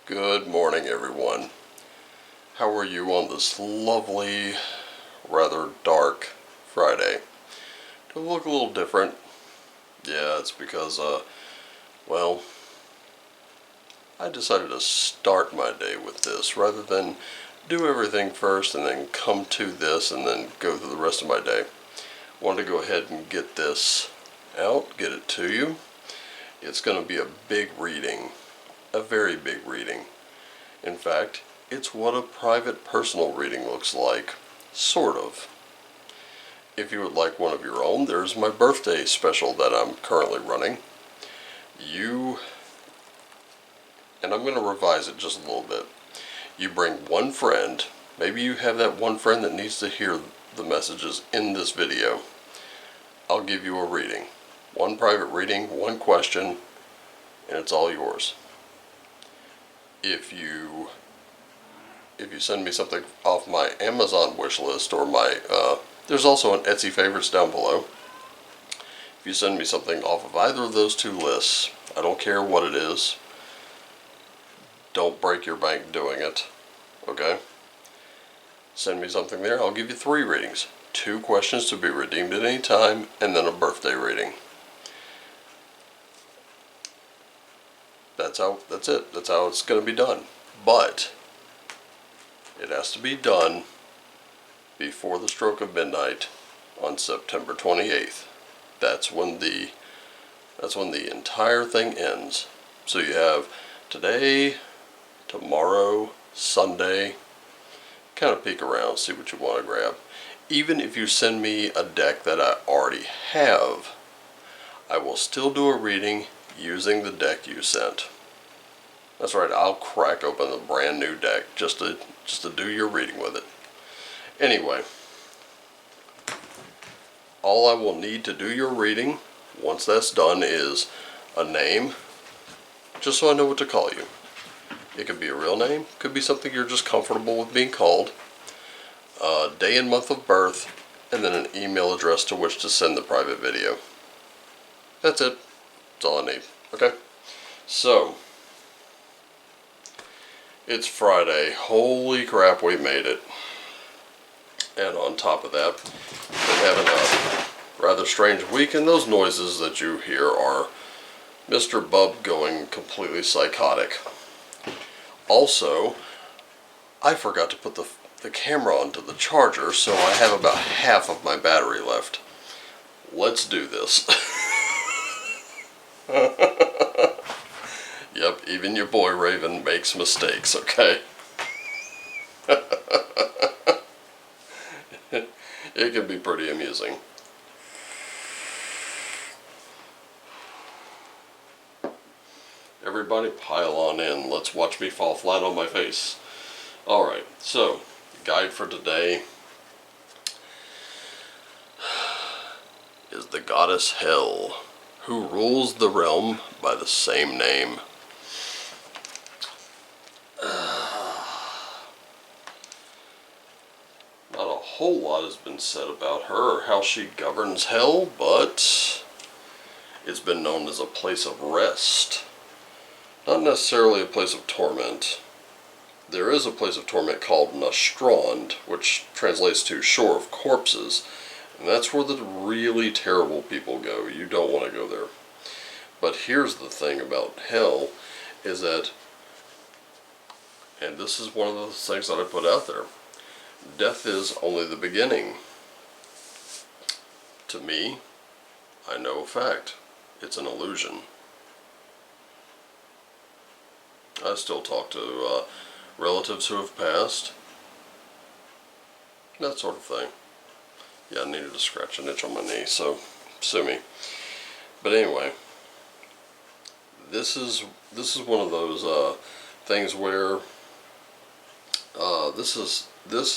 Good morning, everyone. How are you on this lovely, rather dark Friday? Do I look a little different? Yeah, it's because, well, I decided to start my day with this rather than do everything first and then come to this and then go through the rest of my day. Wanted to go ahead and get this out, get it to you. It's going to be a big reading, a very big reading. In fact, it's what a private personal reading looks like, sort of. If you would like one of your own, there's my birthday special that I'm currently running. And I'm going to revise it just a little bit. You bring one friend, maybe you have that one friend that needs to hear the messages in this video. I'll give you a reading. One private reading, one question, and it's all yours. If you send me something off my Amazon wish list or there's also an Etsy favorites down below. If you send me something off of either of those two lists, I don't care what it is. Don't break your bank doing it, okay? Send me something there, I'll give you 3 readings. 2 questions to be redeemed at any time, and then a birthday reading. That's it. That's how it's going to be done. But it has to be done before the stroke of midnight on September 28th. That's when the entire thing ends. So you have today, tomorrow, Sunday. Kind of peek around, see what you want to grab. Even if you send me a deck that I already have, I will still do a reading using the deck you sent. That's right, I'll crack open the brand new deck just to do your reading with it. Anyway, all I will need to do your reading, once that's done, is a name, just so I know what to call you. It could be a real name, could be something you're just comfortable with being called, day and month of birth, and then an email address to which to send the private video. That's it. That's all I need. Okay? So, it's Friday. Holy crap, we made it. And on top of that, been having a rather strange week, and those noises that you hear are Mr. Bub going completely psychotic. Also, I forgot to put the camera onto the charger, so I have about half of my battery left. Let's do this. Yep, even your boy Raven makes mistakes, okay? It can be pretty amusing. Everybody pile on in. Let's watch me fall flat on my face. Alright, so, guide for today is the goddess Hel, who rules the realm by the same name. Not a whole lot has been said about her or how she governs Hell, but it's been known as a place of rest. Not necessarily a place of torment. There is a place of torment called Nastrand, which translates to shore of corpses, and that's where the really terrible people go. You don't want to go there. But here's the thing about Hell, is that, and this is one of the things that I put out there, death is only the beginning. To me, I know a fact. It's an illusion. I still talk to relatives who have passed. That sort of thing. Yeah, I needed to scratch an itch on my knee, so sue me. But anyway, this is one of those things where this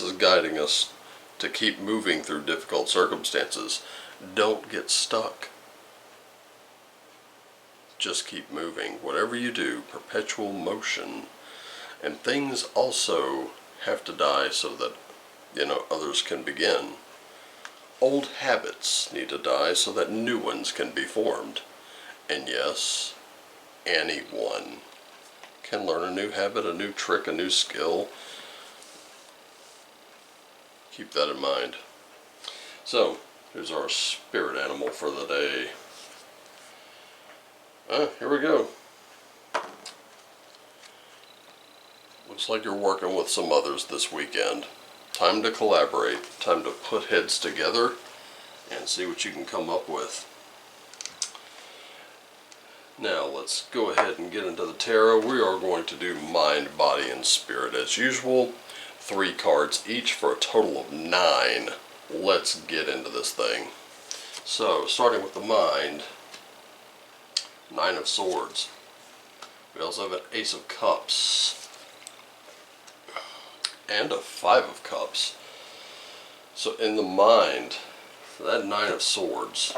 is guiding us to keep moving through difficult circumstances. Don't get stuck. Just keep moving. Whatever you do, perpetual motion. And things also have to die so that, others can begin. Old habits need to die so that new ones can be formed. And yes, anyone can learn a new habit, a new trick, a new skill. Keep that in mind. So, here's our spirit animal for the day. Here we go. Looks like you're working with some others this weekend. Time to collaborate. Time to put heads together and see what you can come up with. Now let's go ahead and get into the tarot. We are going to do mind, body, and spirit as usual. 3 cards each for a total of 9. Let's get into this thing. So, starting with the mind, 9 of Swords. We also have an Ace of Cups and a 5 of Cups. So in the mind, for that 9 of Swords,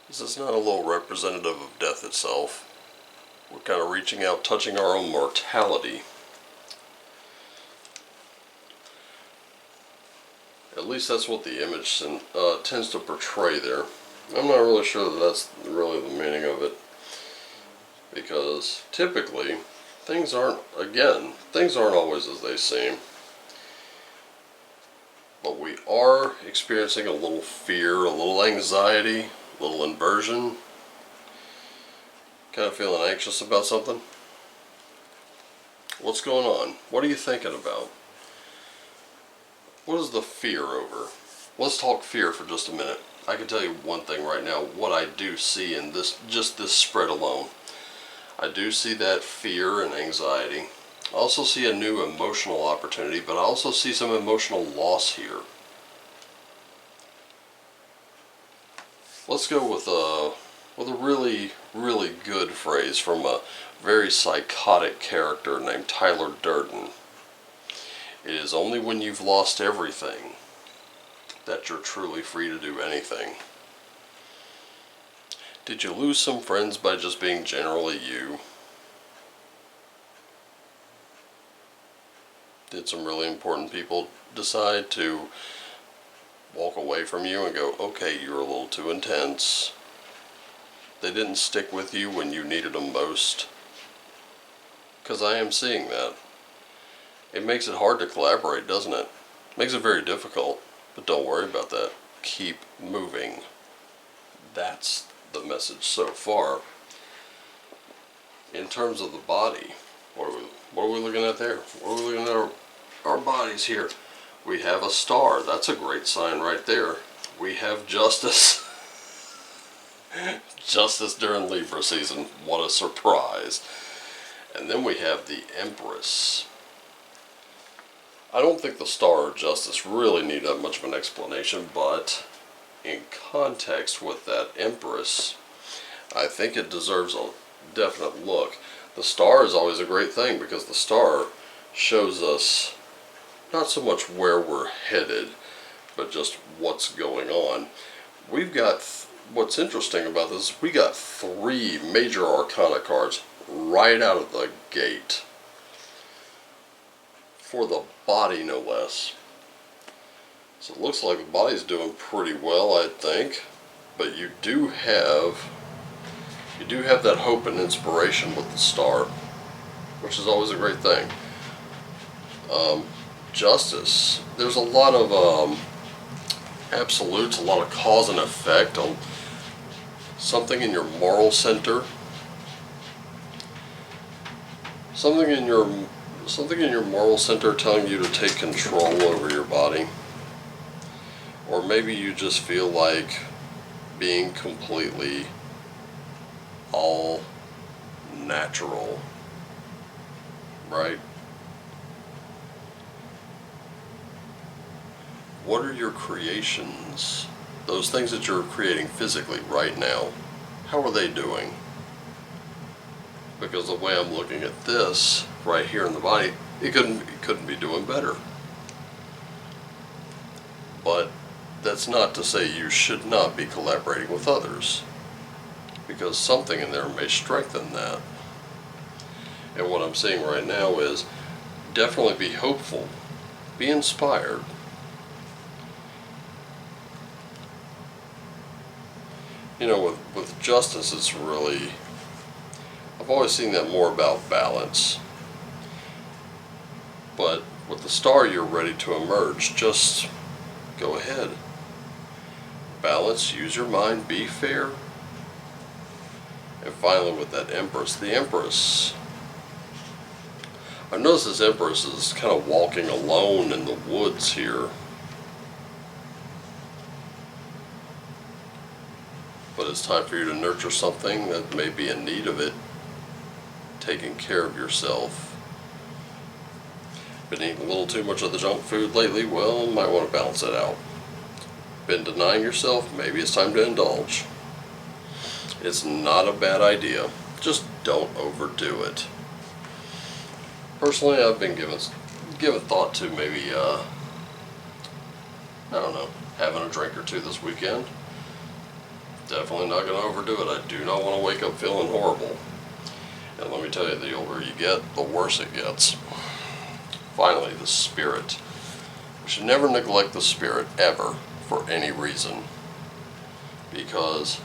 this is not a little representative of death itself. We're kind of reaching out, touching our own mortality. At least that's what the image tends to portray there. I'm not really sure that that's really the meaning of it. Because typically, things aren't always as they seem. But we are experiencing a little fear, a little anxiety, a little inversion. Kind of feeling anxious about something? What's going on? What are you thinking about? What is the fear over? Let's talk fear for just a minute. I can tell you one thing right now, what I do see in this spread alone. I do see that fear and anxiety. I also see a new emotional opportunity, but I also see some emotional loss here. Let's go with a really, really good phrase from a very psychotic character named Tyler Durden. It is only when you've lost everything that you're truly free to do anything. Did you lose some friends by just being generally you? Did some really important people decide to walk away from you and go, okay, you're a little too intense? They didn't stick with you when you needed them most? Because I am seeing that. It makes it hard to collaborate, doesn't it? Makes it very difficult. But don't worry about that. Keep moving. That's the message so far. In terms of the body, what are we looking at there? What are we looking at our bodies here? We have a star. That's a great sign right there. We have justice. Justice during Libra season. What a surprise. And then we have the Empress. I don't think the Star or Justice really need that much of an explanation, but in context with that Empress, I think it deserves a definite look. The Star is always a great thing because the Star shows us not so much where we're headed, but just what's going on. We've got, what's interesting about this, we got 3 major Arcana cards right out of the gate. For the body, no less. So it looks like the body's doing pretty well, I think. But you do have that hope and inspiration with the Star, which is always a great thing. Justice. There's a lot of absolutes, a lot of cause and effect on something in your moral center. Something in your moral center telling you to take control over your body. Or maybe you just feel like being completely all natural, right? What are your creations? Those things that you're creating physically right now, how are they doing? Because the way I'm looking at this right here in the body, it couldn't be doing better. But that's not to say you should not be collaborating with others, because something in there may strengthen that. And what I'm seeing right now is definitely be hopeful, be inspired. You know, with justice, it's really, I've always seen that more about balance. But with the star, you're ready to emerge. Just go ahead. Balance, use your mind, be fair. And finally with that Empress, the Empress. I've noticed this Empress is kind of walking alone in the woods here. But it's time for you to nurture something that may be in need of it. Taking care of yourself. Been eating a little too much of the junk food lately? Well, might want to balance it out. Been denying yourself? Maybe it's time to indulge. It's not a bad idea. Just don't overdo it. Personally, I've been given thought to maybe, I don't know, having a drink or two this weekend. Definitely not going to overdo it. I do not want to wake up feeling horrible. And let me tell you, the older you get, the worse it gets. Finally, the spirit. We should never neglect the spirit, ever, for any reason. Because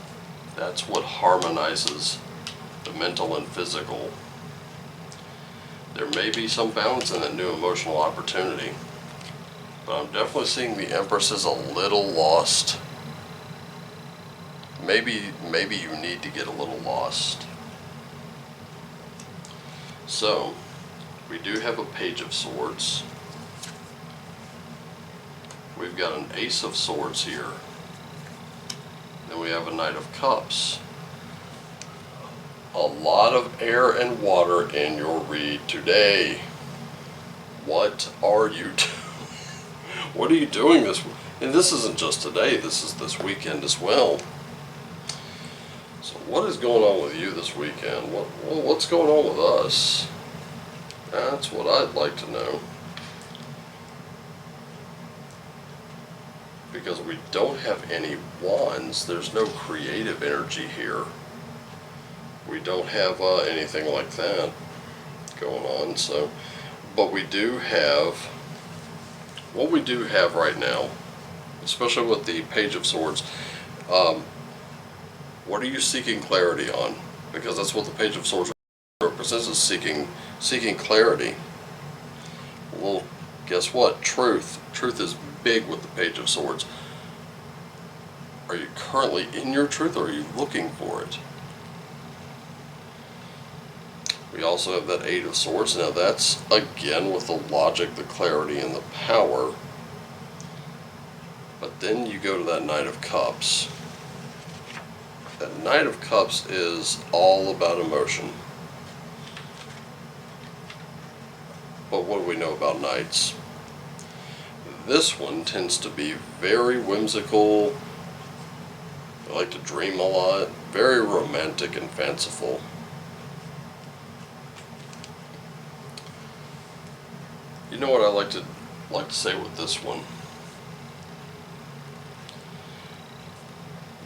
that's what harmonizes the mental and physical. There may be some balance in that new emotional opportunity, but I'm definitely seeing the Empress is a little lost. Maybe you need to get a little lost. So, we do have a Page of Swords. We've got an Ace of Swords here. Then we have a Knight of Cups. A lot of air and water in your read today. What are you doing? What are you doing this week? And this isn't just today, this is this weekend as well. So what is going on with you this weekend? What's going on with us? That's what I'd like to know. Because we don't have any wands, there's no creative energy here. We don't have anything like that going on. So, but we do have, what we do have right now, especially with the Page of Swords, what are you seeking clarity on? Because that's what the Page of Swords represents, is seeking clarity. Well, guess what? Truth is big with the Page of Swords. Are you currently in your truth, or are you looking for it? We also have that Eight of Swords. Now that's, again, with the logic, the clarity, and the power. But then you go to that Knight of Cups. That Knight of Cups is all about emotion. But what do we know about knights? This one tends to be very whimsical. They like to dream a lot. Very romantic and fanciful. You know what I like to say with this one?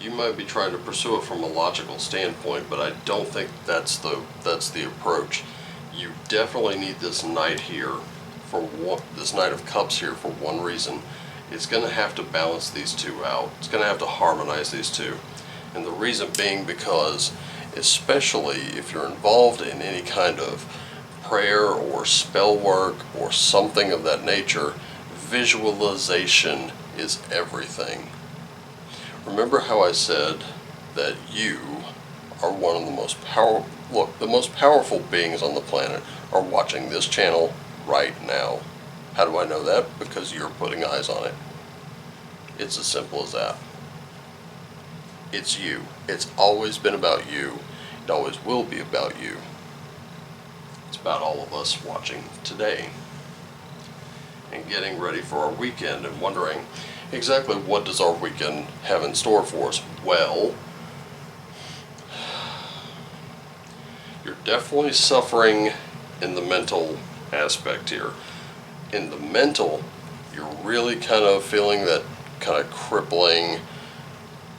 You might be trying to pursue it from a logical standpoint, but I don't think that's the approach. You definitely need this Knight here this Knight of Cups here for one reason. It's going to have to balance these two out. It's going to have to harmonize these two. And the reason being because, especially if you're involved in any kind of prayer or spell work or something of that nature, visualization is everything. Remember how I said that you are one of the most powerful beings on the planet are watching this channel right now. How do I know that? Because you're putting eyes on it. It's as simple as that. It's you. It's always been about you. It always will be about you. It's about all of us watching today and getting ready for our weekend and wondering exactly what does our weekend have in store for us. Well, you're definitely suffering in the mental aspect here. In the mental, you're really kind of feeling that kind of crippling,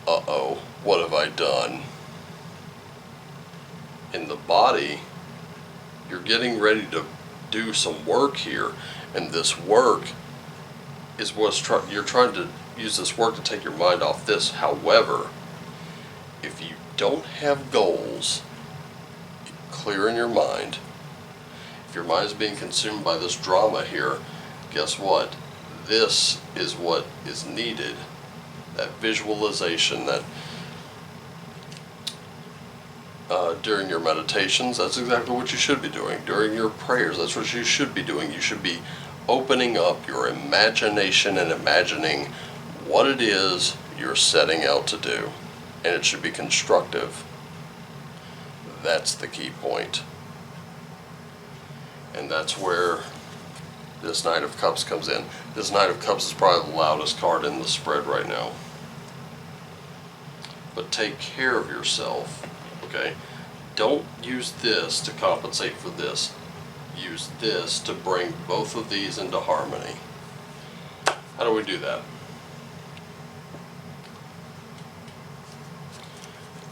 uh-oh, what have I done? In the body, you're getting ready to do some work here, and this work is you're trying to use this work to take your mind off this. However, if you don't have goals clear in your mind, if your mind is being consumed by this drama here, guess what? This is what is needed. That visualization, that during your meditations, that's exactly what you should be doing. During your prayers, that's what you should be doing. You should be opening up your imagination and imagining what it is you're setting out to do. And it should be constructive. That's the key point. And that's where this Knight of Cups comes in. This Knight of Cups is probably the loudest card in the spread right now. But take care of yourself, okay? Don't use this to compensate for this. Use this to bring both of these into harmony. How do we do that?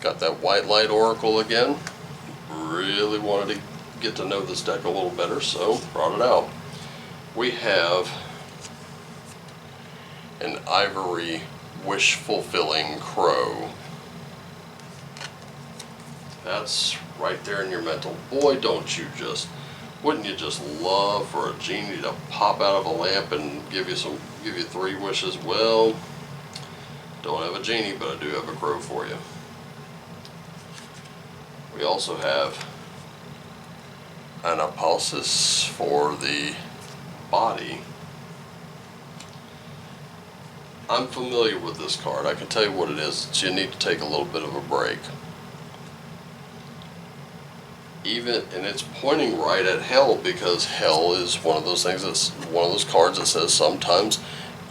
Got that White Light Oracle again. Really wanted to get to know this deck a little better, so brought it out. We have an Ivory Wish-Fulfilling Crow. That's right there in your mental. Boy, wouldn't you just love for a genie to pop out of a lamp and give you 3 wishes? Well, don't have a genie, but I do have a crow for you. We also have an Apulsis for the body. I'm familiar with this card. I can tell you what it is. You need to take a little bit of a break. And it's pointing right at hell, because hell is one of those things, that's one of those cards that says sometimes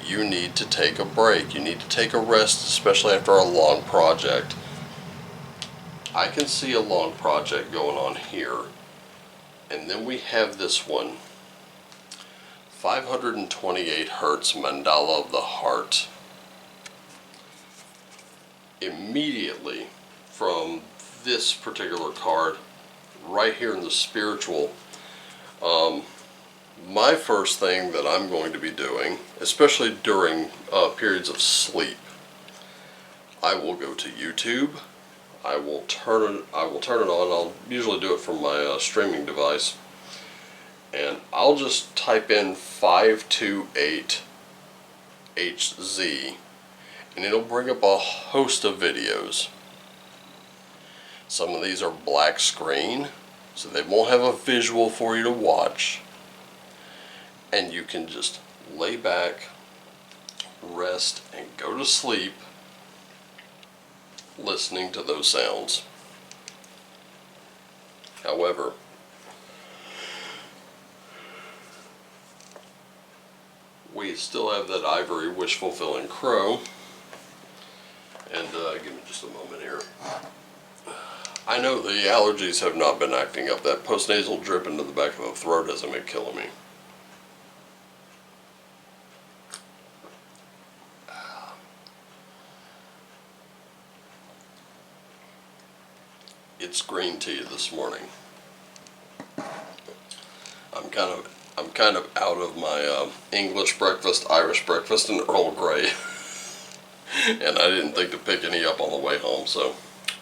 you need to take a break. You need to take a rest, especially after a long project. I can see a long project going on here. And then we have this one. 528 Hertz Mandala of the Heart. Immediately from this particular card, right here in the spiritual, my first thing that I'm going to be doing, especially during periods of sleep, I will go to YouTube. I will turn it on. I'll usually do it from my streaming device, and I'll just type in 528 HZ, and it'll bring up a host of videos. Some of these are black screen, so they won't have a visual for you to watch. And you can just lay back, rest, and go to sleep listening to those sounds. However, we still have that Ivory Wish-Fulfilling Crow. And give me just a moment here. I know the allergies have not been acting up. That postnasal drip into the back of the throat hasn't been killing me. It's green tea this morning. I'm kind of out of my English breakfast, Irish breakfast, and Earl Grey. And I didn't think to pick any up on the way home, so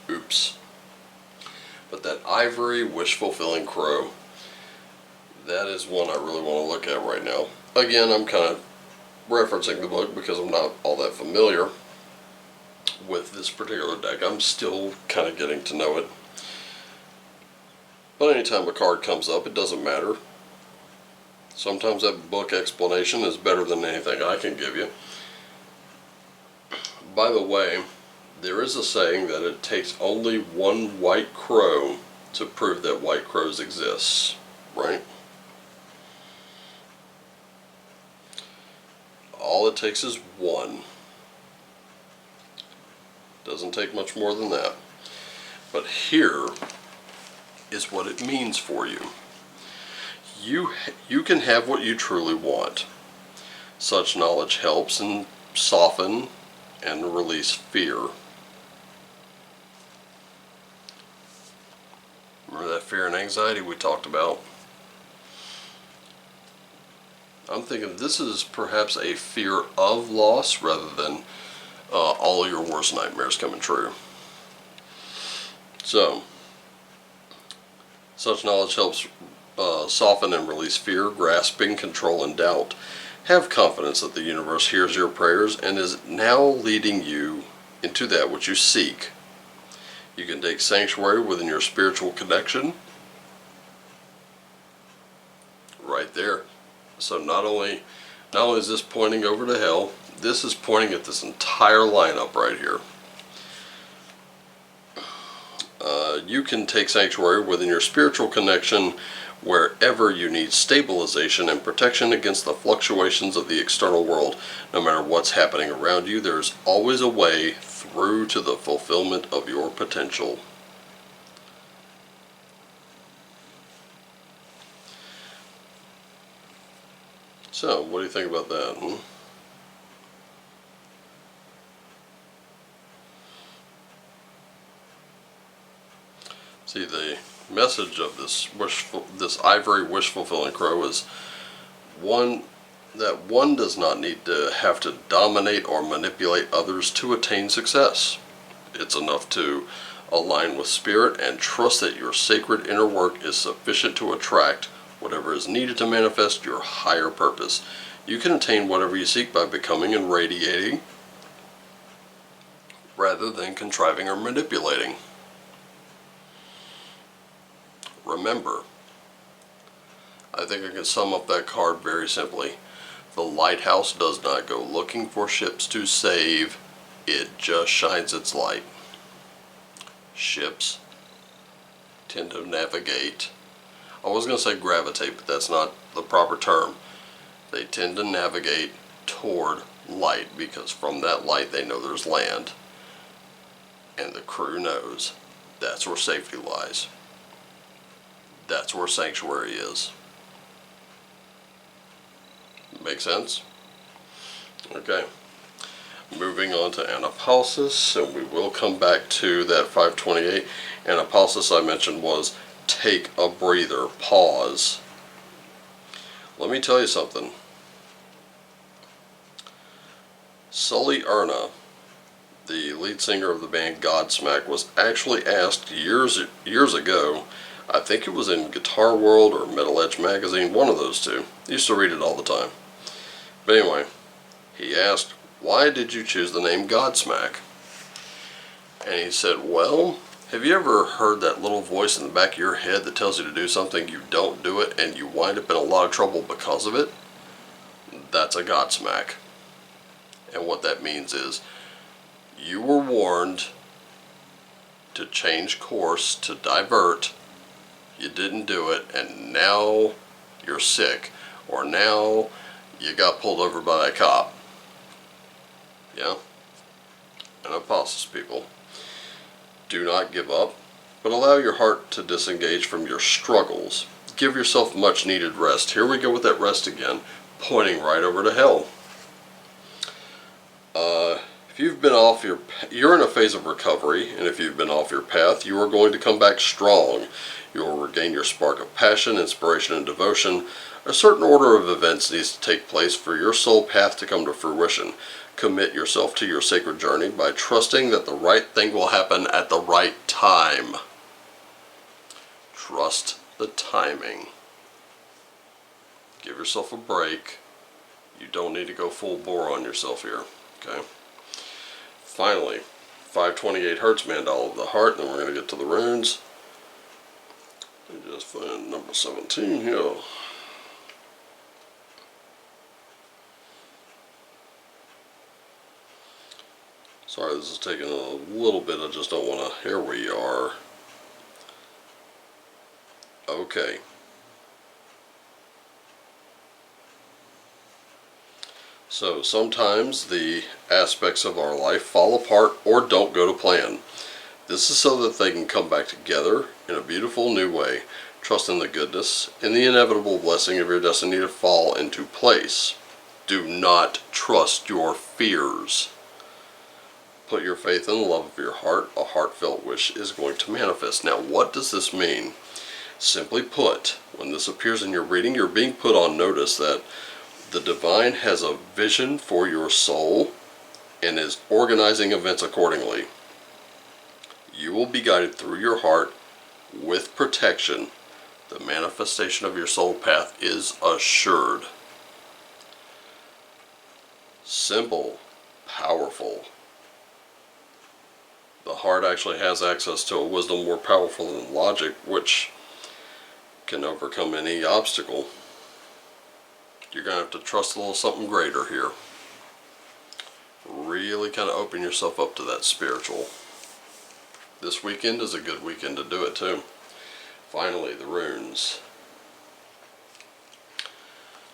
oops. But that Ivory Wish-Fulfilling Crow, that is one I really want to look at right now. Again, I'm kind of referencing the book because I'm not all that familiar with this particular deck. I'm still kind of getting to know it. But anytime a card comes up, it doesn't matter. Sometimes that book explanation is better than anything I can give you. By the way, there is a saying that it takes only one white crow to prove that white crows exist, right? All it takes is one. Doesn't take much more than that. But here is what it means for you. You can have what you truly want. Such knowledge helps and soften and release fear. Remember that fear and anxiety we talked about? I'm thinking this is perhaps a fear of loss rather than all your worst nightmares coming true. So, such knowledge helps soften and release fear, grasping, control, and doubt. Have confidence that the universe hears your prayers and is now leading you into that which you seek. You can take sanctuary within your spiritual connection. Right there. So not only is this pointing over to hell, this is pointing at this entire lineup right here. You can take sanctuary within your spiritual connection wherever you need stabilization and protection against the fluctuations of the external world. No matter what's happening around you, there's always a way through to the fulfillment of your potential. So, what do you think about that? See, the message of this ivory wish-fulfilling crow is one does not need to have to dominate or manipulate others to attain success. It's enough to align with spirit and trust that your sacred inner work is sufficient to attract whatever is needed to manifest your higher purpose. You can attain whatever you seek by becoming and radiating rather than contriving or manipulating. Remember, I think I can sum up that card very simply. The lighthouse does not go looking for ships to save, it just shines its light. Ships tend to navigate. I was going to say gravitate, but that's not the proper term. They tend to navigate toward light because from that light they know there's land. And the crew knows that's where safety lies. That's where sanctuary is. Make sense? Okay. Moving on to anapausis, and we will come back to that 528. Anapausis I mentioned was take a breather, pause. Let me tell you something. Sully Erna, the lead singer of the band Godsmack, was actually asked years ago, I think it was in Guitar World or Metal Edge magazine, one of those two. I used to read it all the time. But anyway, he asked, why did you choose the name Godsmack? And he said, well, have you ever heard that little voice in the back of your head that tells you to do something, you don't do it, and you wind up in a lot of trouble because of it? That's a Godsmack. And what that means is, you were warned to change course, to divert, you didn't do it, and now you're sick, or now you got pulled over by that cop. Yeah? Anapausis, people. Do not give up, but allow your heart to disengage from your struggles. Give yourself much needed rest. Here we go with that rest again, pointing right over to hell. If you've been off you're in a phase of recovery, and if you've been off your path, you are going to come back strong. You will regain your spark of passion, inspiration, and devotion. A certain order of events needs to take place for your soul path to come to fruition. Commit yourself to your sacred journey by trusting that the right thing will happen at the right time. Trust the timing. Give yourself a break. You don't need to go full bore on yourself here. Okay? Finally, 528 Hertz Mandala of the Heart, and then we're going to get to the runes. Let me just find number 17 here. Sorry, this is taking a little bit. I just don't want to. Here we are. Okay. So sometimes the aspects of our life fall apart or don't go to plan. This is so that they can come back together in a beautiful new way. Trust in the goodness and the inevitable blessing of your destiny to fall into place. Do not trust your fears. Put your faith in the love of your heart. A heartfelt wish is going to manifest. Now, what does this mean? Simply put, when this appears in your reading, you're being put on notice that the divine has a vision for your soul and is organizing events accordingly. You will be guided through your heart with protection. The manifestation of your soul path is assured. Simple, powerful. The heart actually has access to a wisdom more powerful than logic, which can overcome any obstacle. You're going to have to trust a little something greater here. Really kind of open yourself up to that spiritual. This weekend is a good weekend to do it too. Finally, the runes.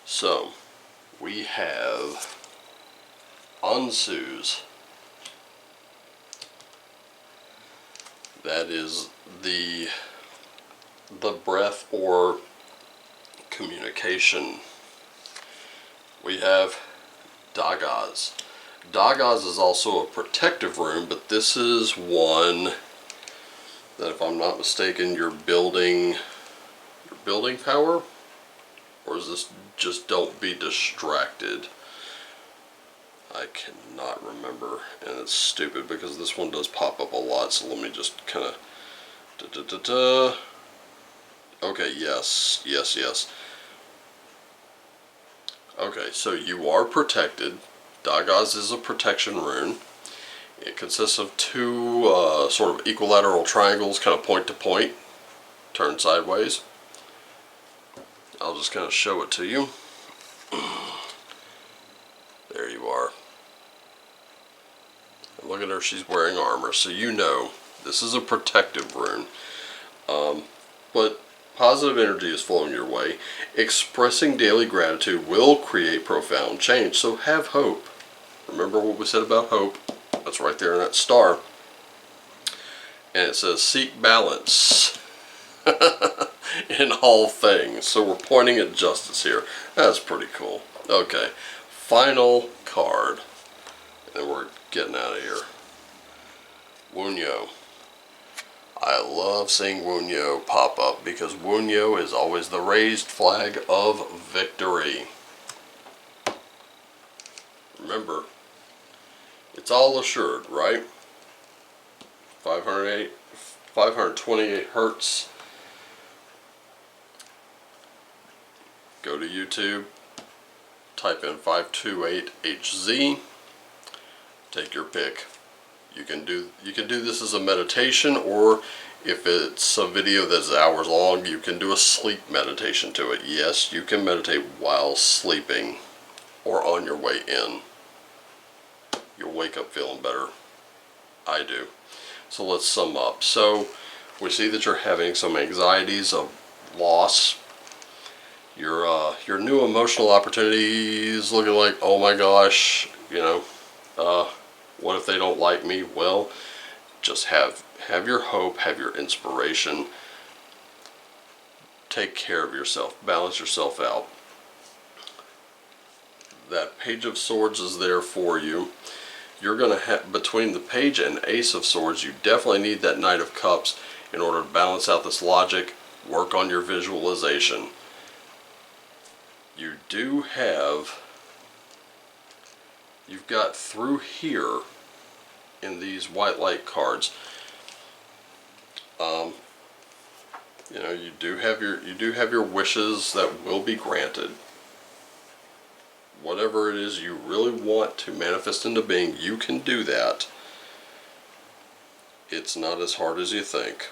So, we have Ansu's. That is the breath or communication. We have Dagaz. Dagaz is also a protective rune, but this is one that, if I'm not mistaken, you're building power, or is this just don't be distracted? I cannot remember, and it's stupid because this one does pop up a lot, so let me just kind of okay, yes. Okay, so you are protected. Dagaz is a protection rune. It consists of two sort of equilateral triangles, kind of point to point, turn sideways. I'll just kind of show it to you. There you are. And look at her, she's wearing armor, so you know this is a protective rune. But positive energy is flowing your way. Expressing daily gratitude will create profound change, so have hope. Remember what we said about hope? That's right there in that star. And it says seek balance in all things. So we're pointing at justice here. That's pretty cool. Okay, final card. And we're getting out of here. Wunyo. I love seeing Wunyo pop up because Wunyo is always the raised flag of victory. Remember, it's all assured, right? 528 hertz. Go to YouTube, type in 528HZ, take your pick. You can do this as a meditation, or if it's a video that's hours long, you can do a sleep meditation to it. Yes, you can meditate while sleeping or on your way in. You'll wake up feeling better. I do. So let's sum up. So we see that you're having some anxieties of loss. Your new emotional opportunity is looking like, oh my gosh, what if they don't like me? Well, just have your hope, have your inspiration. Take care of yourself. Balance yourself out. That Page of Swords is there for you. You're going to have, between the Page and Ace of Swords, you definitely need that Knight of Cups in order to balance out this logic. Work on your visualization. You do have, you've got through here in these white light cards, you do have your wishes that will be granted. Whatever it is you really want to manifest into being, you can do that. It's not as hard as you think.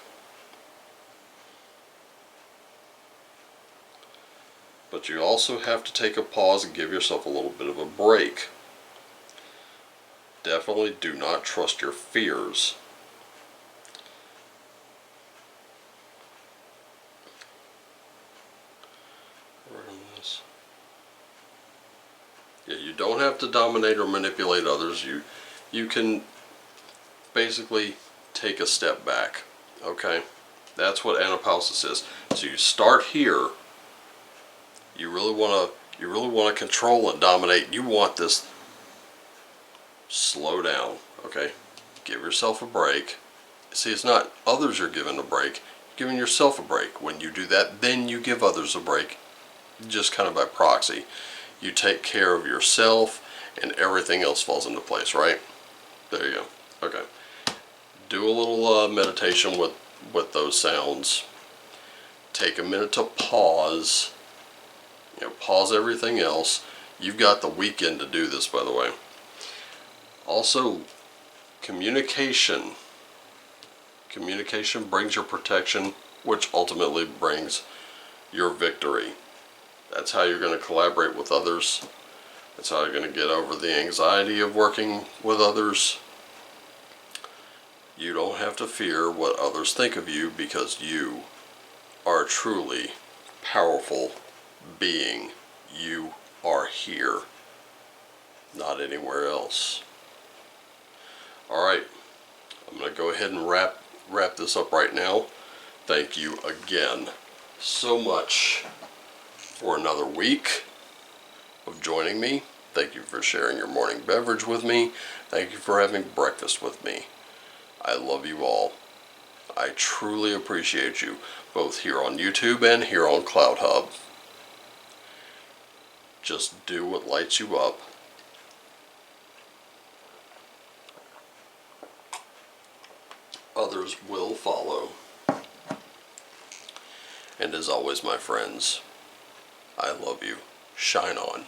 But you also have to take a pause and give yourself a little bit of a break. Definitely do not trust your fears. Yeah, you don't have to dominate or manipulate others. You can basically take a step back. Okay? That's what anapausis is. So you start here. You really want to control and dominate. You want this. Slow down. Okay? Give yourself a break. See, it's not others you're giving a break. You're giving yourself a break. When you do that, then you give others a break. Just kind of by proxy. You take care of yourself and everything else falls into place, right? There you go. Okay. do a little meditation with those sounds. Take a minute to pause. Pause everything else. You've got the weekend to do this, by the way. Also, communication. Communication brings your protection, which ultimately brings your victory. That's how you're going to collaborate with others. That's how you're going to get over the anxiety of working with others. You don't have to fear what others think of you, because you are a truly powerful being. You are here, not anywhere else. Alright, I'm going to go ahead and wrap this up right now. Thank you again so much for another week of joining me. Thank you for sharing your morning beverage with me. Thank you for having breakfast with me. I love you all. I truly appreciate you, both here on YouTube and here on Cloud Hub. Just do what lights you up. Others will follow. And as always, my friends, I love you. Shine on.